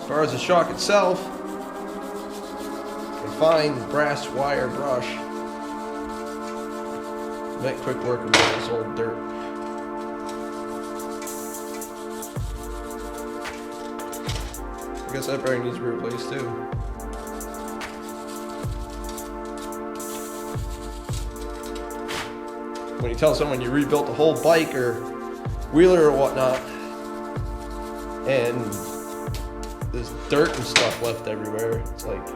As far as the shock itself, a fine brass wire brush. Make quick work of this old dirt. I guess that bearing needs to be replaced too. When you tell someone you rebuilt the whole bike or wheeler or whatnot, and there's dirt and stuff left everywhere, it's like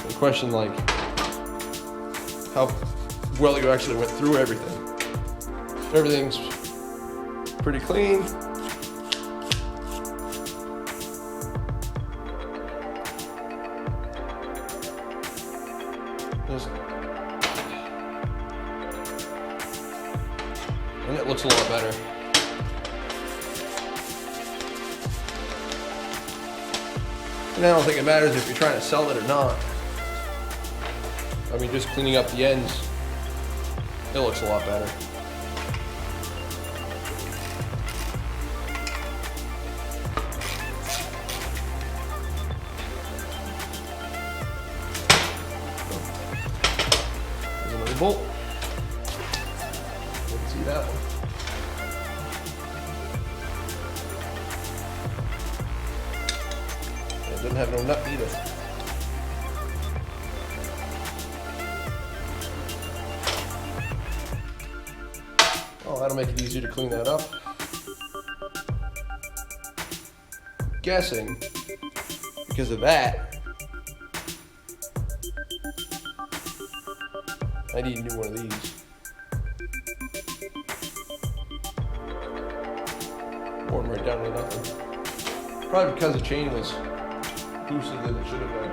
the question, like, how well you actually went through everything. Everything's pretty clean. And it looks a lot better. And I don't think it matters if you're trying to sell it or not. I mean, just cleaning up the ends, it looks a lot better. There's another bolt. You can see that one. It doesn't have no nut either. Oh, that'll make it easier to clean that up. Guessing because of that, I need a new one of these. Worn right down to nothing. Probably because the chain was looser than it should have been.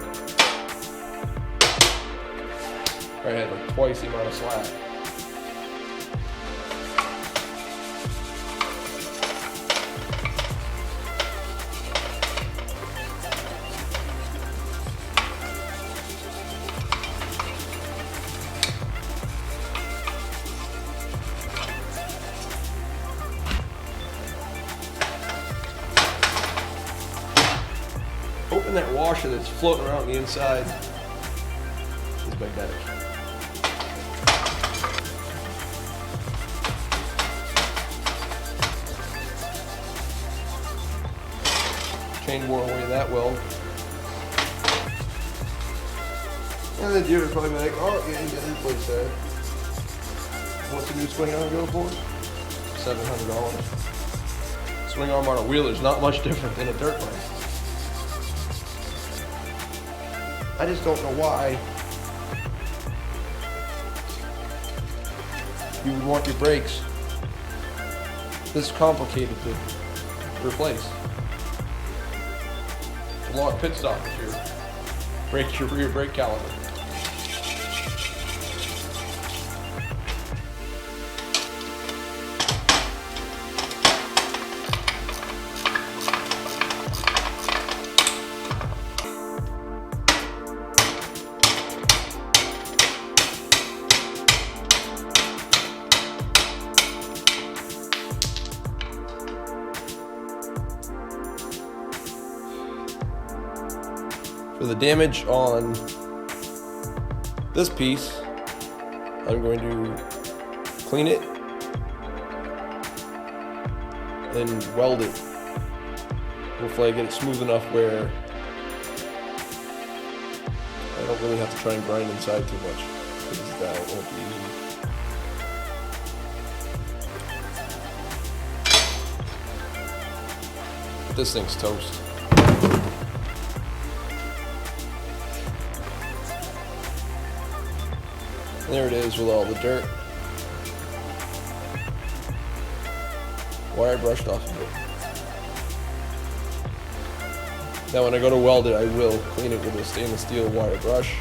I had like twice the amount of slack. Hoping that washer that's floating around the inside is magnetic. Chain wore away that weld. And the dealer would probably be like, oh yeah, you gotta replace that. What's the new Swingarm go for? $700. Swingarm on a wheeler is not much different than a dirt bike. I just don't know why you would want your brakes this complicated to replace. It's a long pit stop if you break your rear brake caliper. For the damage on this piece, I'm going to clean it and weld it. Hopefully I get it smooth enough where I don't really have to try and grind inside too much, because that won't be easy. But this thing's toast. There it is with all the dirt. Wire brushed off of it. Now when I go to weld it, I will clean it with a stainless steel wire brush.